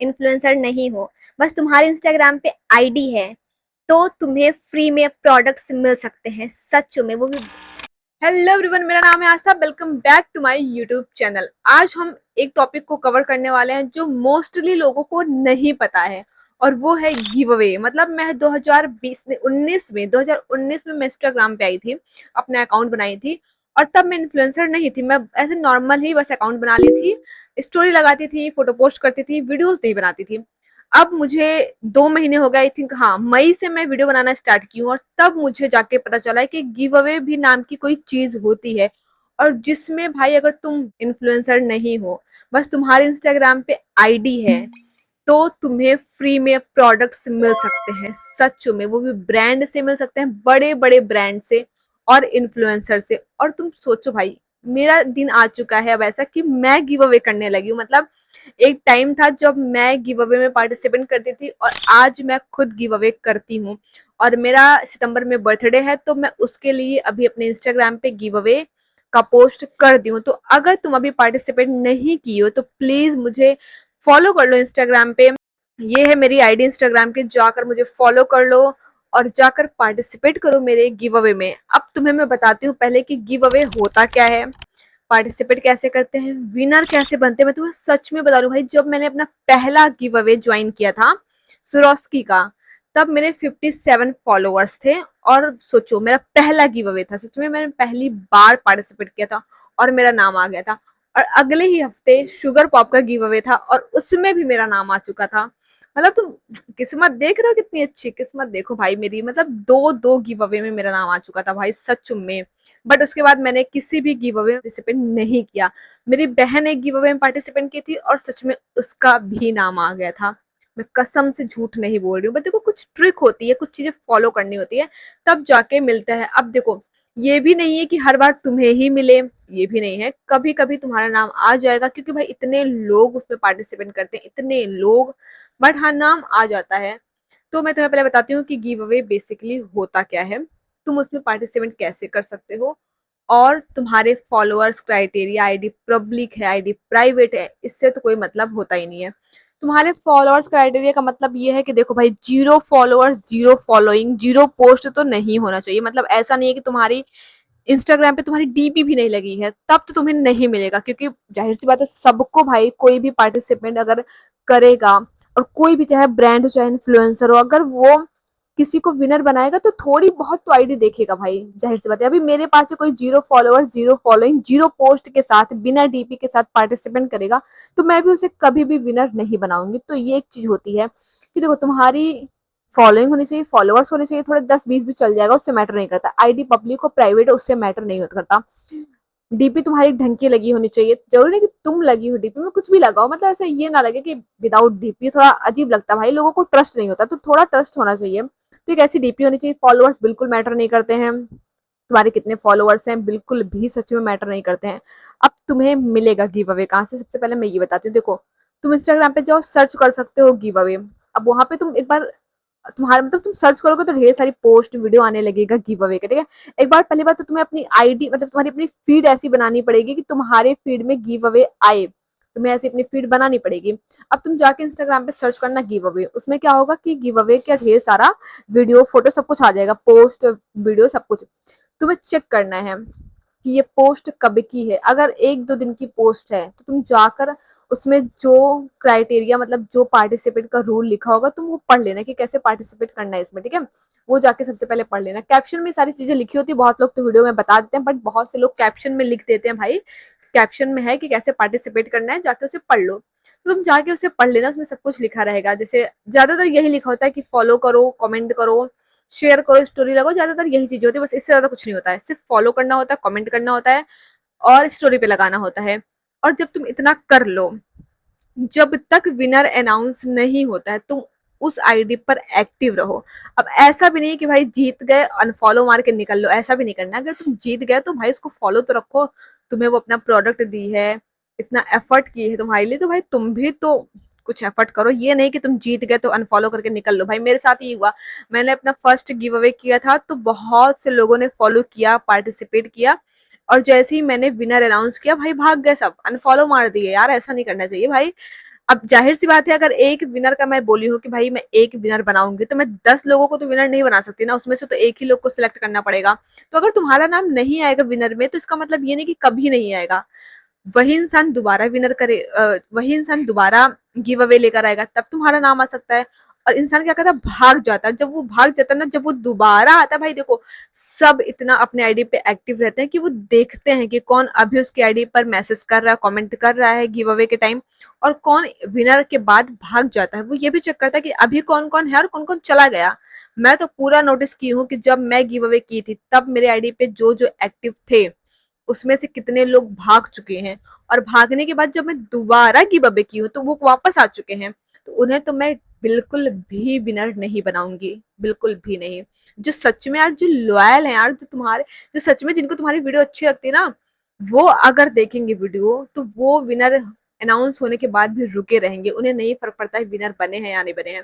Influencer नहीं हो, बस तुम्हारे इंस्टाग्राम पे आईडी है, तो तुम्हें फ्री में प्रोडक्ट्स मिल सकते हैं, सच में, वो भी। हेलो एवरीवन, मेरा नाम है Aastha. Welcome back to my YouTube channel. आज हम एक टॉपिक को कवर करने वाले हैं जो मोस्टली लोगों को नहीं पता है, और वो है गिव अवे। मतलब मैं 2019 में मैं इंस्टाग्राम पे आई थी, अपना अकाउंट बनाई थी। और तब मैं इन्फ्लुएंसर नहीं थी, मैं ऐसे नॉर्मल ही बस अकाउंट बना ली थी, स्टोरी लगाती थी, फोटो पोस्ट करती थी, वीडियोस नहीं बनाती थी। अब मुझे 2 महीने हो गए, आई थिंक, हाँ, मई से मैं वीडियो बनाना स्टार्ट की हूँ। और तब मुझे जाके पता चला है कि गिव अवे भी नाम की कोई चीज होती है, और जिसमें भाई अगर तुम इन्फ्लुएंसर नहीं हो, बस तुम्हारे इंस्टाग्राम पे आईडी है, तो तुम्हें फ्री में प्रोडक्ट्स मिल सकते हैं, सच में, वो भी ब्रांड से मिल सकते हैं, बड़े बड़े ब्रांड से और इन्फ्लुएंसर से। और तुम सोचो भाई, मेरा दिन आ चुका है अब ऐसा कि मैं गिव अवे करने लगी हूँ। मतलब एक टाइम था जब मैं गिव अवे में पार्टिसिपेट करती थी, और आज मैं खुद गिव अवे करती हूँ। और मेरा सितंबर में बर्थडे है, तो मैं उसके लिए अभी अपने इंस्टाग्राम पे गिव अवे का पोस्ट कर दी हूँ। तो अगर तुम अभी पार्टिसिपेट नहीं की हो तो प्लीज मुझे फॉलो कर लो इंस्टाग्राम पे। ये है मेरी आईडी इंस्टाग्राम की, जाकर मुझे फॉलो कर लो और जाकर पार्टिसिपेट करो मेरे गिव अवे में। अब तुम्हें मैं बताती हूँ पहले कि गिव अवे होता क्या है, पार्टिसिपेट कैसे करते हैं, विनर कैसे बनते हैं। मैं तुम्हें सच में बता दूं भाई, जब मैंने अपना पहला गिव अवे ज्वाइन किया था सुरोस्की का, तब मेरे 57 फॉलोअर्स थे। और सोचो, मेरा पहला गिव अवे था, सच में मैंने पहली बार पार्टिसिपेट किया था और मेरा नाम आ गया था। और अगले ही हफ्ते शुगर पॉप का गिव अवे था, और उसमें भी मेरा नाम आ चुका था। मतलब तुम किस्मत देख रहे हो, कितनी अच्छी किस्मत देखो भाई मेरी। मतलब दो दो गिव अवे में मेरा नाम आ चुका था भाई, सच में। बट उसके बाद मैंने किसी भी गिव अवे में पार्टिसिपेट नहीं किया। मेरी बहन एक गिव अवे में पार्टिसिपेट की थी, और सच में उसका भी नाम आ गया था। मैं कसम से झूठ नहीं बोल रही हूँ। बट देखो, कुछ ट्रिक होती है, कुछ चीजें फॉलो करनी होती है, तब जाके मिलता है। अब देखो, ये भी नहीं है कि हर बार तुम्हें ही मिले, ये भी नहीं है, कभी कभी तुम्हारा नाम आ जाएगा, क्योंकि भाई इतने लोग उसमें पार्टिसिपेट करते हैं, इतने लोग। बट हाँ, नाम आ जाता है। तो मैं तुम्हें पहले बताती हूँ कि गिव अवे बेसिकली होता क्या है, तुम उसमें पार्टिसिपेट कैसे कर सकते हो, और तुम्हारे फॉलोअर्स क्राइटेरिया, आईडी पब्लिक है, आईडी प्राइवेट है, इससे तो कोई मतलब होता ही नहीं है। तुम्हारे फॉलोअर्स क्राइटेरिया का मतलब ये है कि देखो भाई, 0 फॉलोअर्स, 0 फॉलोइंग, 0 पोस्ट तो नहीं होना चाहिए। मतलब ऐसा नहीं है कि तुम्हारी इंस्टाग्राम पे तुम्हारी डीपी भी नहीं लगी है तब तो तुम्हें नहीं मिलेगा, क्योंकि जाहिर सी बात है, सबको भाई, कोई भी पार्टिसिपेंट अगर करेगा, और कोई भी चाहे ब्रांड हो चाहे इन्फ्लुएंसर हो, अगर वो किसी को विनर बनाएगा तो थोड़ी बहुत तो आईडी देखेगा भाई, जाहिर सी बात है। अभी मेरे पास से कोई 0 फॉलोअर्स, 0 फॉलोइंग, 0 पोस्ट के साथ, बिना डीपी के साथ पार्टिसिपेंट करेगा, तो मैं भी उसे कभी भी विनर नहीं बनाऊंगी। तो ये एक चीज होती है कि देखो, तुम्हारी फॉलोइंग होनी चाहिए, फॉलोअर्स होने चाहिए, थोड़े 10-20 भी चल जाएगा, उससे मैटर नहीं करता। आईडी पब्लिक हो प्राइवेट हो, उससे मैटर नहीं करता। डीपी तुम्हारी ढंग की लगी होनी चाहिए, जरूरी नहीं कि तुम लगी हो डीपी में, कुछ भी लगाओ, मतलब ऐसे ये ना लगे कि विदाउट डीपी। थोड़ा अजीब लगता है भाई, लोगों को ट्रस्ट नहीं होता, तो थोड़ा ट्रस्ट होना चाहिए। तो एक ऐसी डीपी होनी चाहिए। फॉलोअर्स बिल्कुल मैटर नहीं करते हैं, तुम्हारे कितने फॉलोअर्स हैं बिल्कुल भी सच में मैटर नहीं करते हैं। अब तुम्हें मिलेगा गिव अवे कहाँ से, सबसे पहले मैं ये बताती हूँ। देखो, तुम इंस्टाग्राम पे जाओ, सर्च कर सकते हो गिव अवे। अब वहां पे तुम एक बार, तुम्हारा मतलब तुम सर्च करोगे तो ढेर सारी पोस्ट वीडियो आने लगेगा गिव अवे का, ठीक है। एक बार पहली बात तो तुम्हें अपनी आईडी, मतलब तुम्हारी अपनी फीड ऐसी बनानी पड़ेगी कि तुम्हारे फीड में गिव अवे आए, तुम्हें ऐसी अपनी फीड बनानी पड़ेगी। अब तुम जाके इंस्टाग्राम पे सर्च करना गिव अवे, उसमें क्या होगा कि गिव अवे का ढेर सारा वीडियो, फोटो, सब कुछ आ जाएगा, पोस्ट, वीडियो, सब कुछ। तुम्हें चेक करना है कि ये पोस्ट कब की है। अगर 1-2 दिन की पोस्ट है तो तुम जाकर उसमें जो क्राइटेरिया, मतलब जो पार्टिसिपेट का रूल लिखा होगा, तुम वो पढ़ लेना कि कैसे पार्टिसिपेट करना है इसमें, ठीक है। वो जाके सबसे पहले पढ़ लेना। कैप्शन में सारी चीजें लिखी होती है, बहुत लोग तो वीडियो में बता देते हैं, बट बहुत से लोग कैप्शन में लिख देते हैं भाई। कैप्शन में है कि कैसे पार्टिसिपेट करना है, जाके उसे पढ़ लो। तो तुम जाके उसे पढ़ लेना, उसमें सब कुछ लिखा रहेगा। जैसे ज्यादातर यही लिखा होता है कि फॉलो करो, कमेंट करो, शेयर करो, स्टोरी लगाओ, ज्यादातर यही चीजें होती है, बस इससे ज्यादा कुछ नहीं होता है। सिर्फ फॉलो करना होता है, कमेंट करना होता है, और स्टोरी पे लगाना होता है। और जब तुम इतना कर लो, जब तक विनर अनाउंस नहीं होता है, तुम उस आईडी पर एक्टिव रहो। अब ऐसा भी नहीं कि भाई जीत गए अनफॉलो मार के निकल लो, ऐसा भी नहीं करना। अगर तुम जीत गए तो भाई उसको फॉलो तो रखो, तुम्हें वो अपना प्रोडक्ट दी है, इतना एफर्ट की है तुम्हारे लिए, तो भाई तुम भी तो कुछ एफर्ट करो। ये नहीं कि तुम जीत गए तो अनफॉलो करके निकल लो। भाई मेरे साथ ही हुआ, मैंने अपना फर्स्ट गिव अवे किया था, तो बहुत से लोगों ने फॉलो किया, पार्टिसिपेट किया, और जैसे ही मैंने विनर अनाउंस किया, भाई भाग गए सब, अनफॉलो मार दिए। यार ऐसा नहीं करना चाहिए भाई। अब जाहिर सी बात है, अगर एक विनर का मैं बोली हूँ कि भाई मैं एक विनर बनाऊंगी, तो मैं 10 लोगों को तो विनर नहीं बना सकती ना, उसमें से तो एक ही लोग को सिलेक्ट करना पड़ेगा। तो अगर तुम्हारा नाम नहीं आएगा विनर में, तो इसका मतलब ये नहीं कि कभी नहीं आएगा। वही इंसान दोबारा विनर करे, वही इंसान दोबारा गिव अवे लेकर आएगा, तब तुम्हारा नाम आ सकता है। और इंसान क्या करता है, भाग जाता है। जब वो भाग जाता है ना, जब वो दोबारा आता है, भाई देखो, सब इतना अपने आईडी पे एक्टिव रहते हैं कि वो देखते हैं कि कौन अभी उसकी आईडी पर मैसेज कर रहा है, कमेंट कर रहा है गिव अवे के टाइम, और कौन विनर के बाद भाग जाता है। वो ये भी चेक करता है कि अभी कौन कौन है और कौन कौन चला गया। मैं तो पूरा नोटिस की हूँ कि जब मैं गिव अवे की थी, तब मेरे आईडी पे जो जो एक्टिव थे, उसमें से कितने लोग भाग चुके हैं, और भागने के बाद जब मैं दोबारा गिव अवे की हूँ, तो वो वापस आ चुके हैं। तो उन्हें तो मैं बिल्कुल भी विनर नहीं बनाऊंगी, बिल्कुल भी नहीं। जो सच में यार, जो लॉयल है यार, जो सच में जिनको तुम्हारी वीडियो अच्छी लगती है ना, वो अगर देखेंगे वीडियो, तो वो विनर अनाउंस होने के बाद भी रुके रहेंगे। उन्हें नहीं फर्क पड़ता है विनर बने हैं या नहीं बने हैं।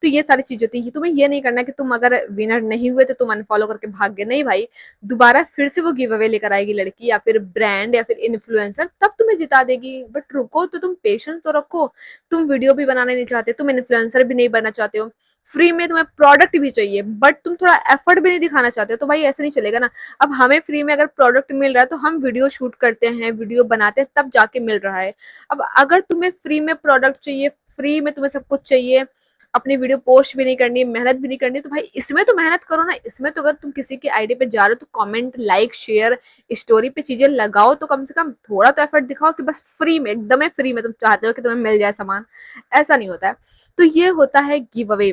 तो ये सारी चीज होती है। तुम्हें ये नहीं करना कि तुम अगर विनर नहीं हुए तो तुम अनफॉलो करके भाग गए, नहीं भाई। दोबारा फिर से वो गिव अवे लेकर आएगी लड़की, या फिर ब्रांड, या फिर इन्फ्लुएंसर, तब तुम्हें जिता देगी। बट रुको तो, तुम पेशेंस तो रखो। तुम वीडियो भी बनाने नहीं चाहते, तुम इन्फ्लुएंसर भी नहीं बनना चाहते हो, फ्री में तुम्हें प्रोडक्ट भी चाहिए, बट तुम थोड़ा एफर्ट भी नहीं दिखाना चाहते, तो भाई ऐसे नहीं चलेगा ना। अब हमें फ्री में अगर प्रोडक्ट मिल रहा है, तो हम वीडियो शूट करते हैं, वीडियो बनाते हैं, तब जाके मिल रहा है। अब अगर तुम्हें फ्री में प्रोडक्ट चाहिए, फ्री में तुम्हें सब कुछ चाहिए, अपनी वीडियो पोस्ट भी नहीं करनी, मेहनत भी नहीं करनी, तो भाई इसमें तो मेहनत करो ना। इसमें तो अगर तुम किसी की आईडी पे जा रहे हो, तो कमेंट, लाइक, शेयर, स्टोरी पे चीजें लगाओ, तो कम से कम थोड़ा तो एफर्ट दिखाओ कि बस फ्री में, एकदम फ्री में तुम चाहते हो कि तुम्हें मिल जाए सामान। ऐसा नहीं होता है। तो ये होता है गिव अवे।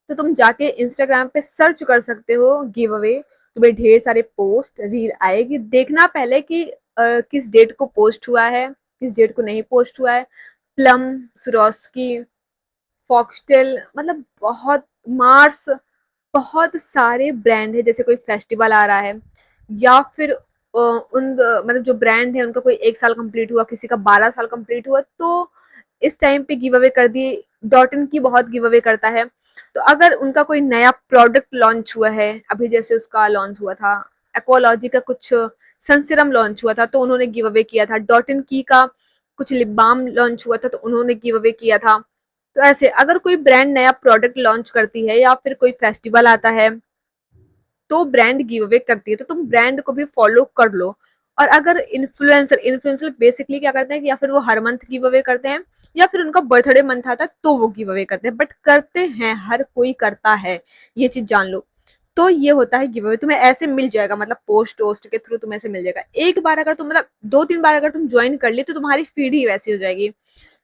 तो तुम जाके इंस्टाग्राम पे सर्च कर सकते हो गिव अवे, तुम्हें ढेर सारे पोस्ट, रील आएगी। देखना पहले कि किस डेट को पोस्ट हुआ है, किस डेट को नहीं पोस्ट हुआ है। प्लम, स्वरोस्की, फॉक्सटेल, मतलब बहुत, मार्स, बहुत सारे ब्रांड है। जैसे कोई फेस्टिवल आ रहा है, या फिर मतलब जो ब्रांड है उनका कोई 1 साल कंप्लीट हुआ, किसी का 12 साल कंप्लीट हुआ, तो इस टाइम पे गिव अवे कर दिए। डॉट इन की बहुत गिव अवे करता है। तो अगर उनका कोई नया प्रोडक्ट लॉन्च हुआ है, अभी जैसे उसका लॉन्च हुआ था एक्वालॉजी का, कुछ सनसिरम लॉन्च हुआ था, तो उन्होंने गिव अवे किया था। डॉट इन की का कुछ लिप बाम लॉन्च हुआ था, तो उन्होंने गिव अवे किया था। तो ऐसे अगर कोई ब्रांड नया प्रोडक्ट लॉन्च करती है, या फिर कोई फेस्टिवल आता है, तो ब्रांड गिव अवे करती है, तो तुम ब्रांड को भी फॉलो कर लो। और अगर इन्फ्लुएंसर बेसिकली क्या करते हैं कि या फिर वो हर मंथ गिव अवे करते हैं, या फिर उनका बर्थडे मंथ आता है तो वो गिव अवे करते हैं। बट करते हैं, हर कोई करता है, ये चीज जान लो। तो ये होता है गिव अवे। तुम्हें ऐसे मिल जाएगा, मतलब पोस्ट वोस्ट के थ्रू तुम्हें ऐसे मिल जाएगा। एक बार अगर तुम, मतलब 2-3 बार अगर तुम ज्वाइन कर ली, तो तुम्हारी फीड ही वैसी हो जाएगी।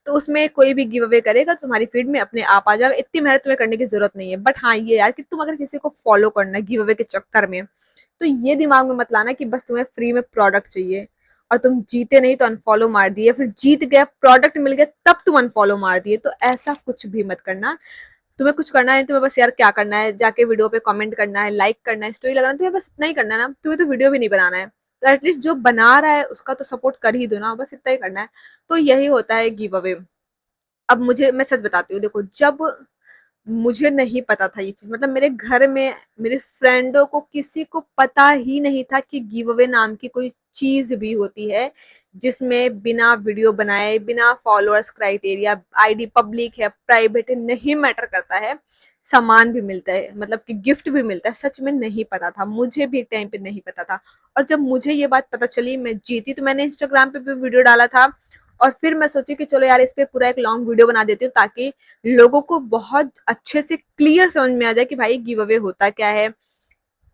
तो उसमें कोई भी गिव अवे करेगा तो तुम्हारी फीड में अपने आप आ जाएगा। इतनी मेहनत तुम्हें करने की जरूरत नहीं है। बट हाँ, ये यार कि तुम अगर किसी को फॉलो करना है गिव अवे के चक्कर में, तो ये दिमाग में मत लाना कि बस तुम्हें फ्री में प्रोडक्ट चाहिए और तुम जीते नहीं तो अनफॉलो मार दिए, फिर जीत गए, प्रोडक्ट मिल गया, तब तुम अनफॉलो मार दिए। तो ऐसा कुछ भी मत करना। तुम्हें कुछ करना है, तुम्हें बस यार क्या करना है, जाके वीडियो पे कमेंट करना है, लाइक करना है, स्टोरी लगाना है, तुम्हें बस इतना ही करना है ना। तुम्हें तो वीडियो भी नहीं बनाना है, तो एटलीस्ट जो बना रहा है उसका तो सपोर्ट कर ही दो ना, बस इतना ही करना है। तो यही होता है गिव अवे। अब मैं सच बताती हूँ, देखो, जब मुझे नहीं पता था ये चीज, मतलब मेरे घर में मेरे फ्रेंडों को किसी को पता ही नहीं था कि गिव अवे नाम की कोई चीज भी होती है, जिसमें बिना वीडियो बनाए, बिना फॉलोअर्स क्राइटेरिया, आईडी पब्लिक है, प्राइवेट है, नहीं मैटर करता है, सामान भी मिलता है, मतलब कि गिफ्ट भी मिलता है। सच में नहीं पता था, मुझे भी एक टाइम पे नहीं पता था। और जब मुझे ये बात पता चली, मैं जीती, तो मैंने इंस्टाग्राम पे भी वीडियो डाला था। और फिर मैं सोची कि चलो यार, इस पे पूरा एक लॉन्ग वीडियो बना देती हूँ, ताकि लोगों को बहुत अच्छे से क्लियर समझ में आ जाए कि भाई गिव अवे होता क्या है,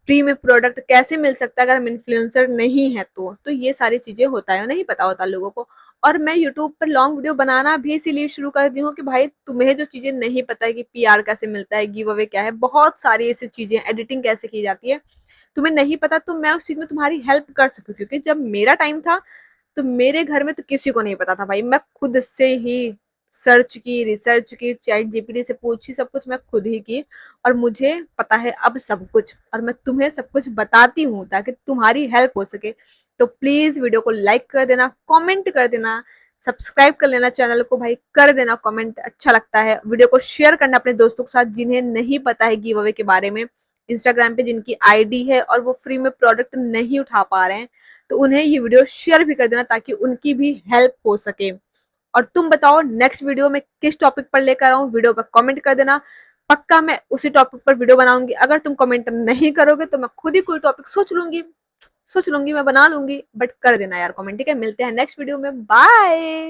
फ्री में प्रोडक्ट कैसे मिल सकता है अगर हम इन्फ्लुएंसर नहीं है तो ये सारी चीजें होता है, नहीं पता होता लोगों को। और मैं यूट्यूब पर लॉन्ग वीडियो बनाना भी इसीलिए शुरू कर दी हूँ कि भाई तुम्हें जो चीजें नहीं पता है कि पीआर कैसे मिलता है, गिव अवे क्या है, बहुत सारी ऐसी चीजें, एडिटिंग कैसे की जाती है, तुम्हें नहीं पता, तो मैं उस चीज में तुम्हारी हेल्प कर सकूँ। क्योंकि जब मेरा टाइम था, तो मेरे घर में तो किसी को नहीं पता था भाई। मैं खुद से ही सर्च की, रिसर्च की, चैट जीपीटी से पूछी, सब कुछ मैं खुद ही की। और मुझे पता है अब सब कुछ, और मैं तुम्हें सब कुछ बताती हूँ ताकि तुम्हारी हेल्प हो सके। तो प्लीज वीडियो को लाइक कर देना, कमेंट कर देना, सब्सक्राइब कर लेना चैनल को भाई, कर देना कमेंट, अच्छा लगता है। वीडियो को शेयर करना अपने दोस्तों के साथ जिन्हें नहीं पता है गिव अवे के बारे में, इंस्टाग्राम पे जिनकी आईडी है और वो फ्री में प्रोडक्ट नहीं उठा पा रहे हैं, तो उन्हें ये वीडियो शेयर भी कर देना ताकि उनकी भी हेल्प हो सके। और तुम बताओ नेक्स्ट वीडियो में किस टॉपिक पर लेकर आऊं, वीडियो पर कमेंट कर देना। पक्का मैं उसी टॉपिक पर वीडियो बनाऊंगी। अगर तुम कमेंट नहीं करोगे तो मैं खुद ही कोई टॉपिक सोच लूंगी, मैं बना लूंगी, बट कर देना यार कमेंट, ठीक है। मिलते हैं नेक्स्ट वीडियो में, बाय।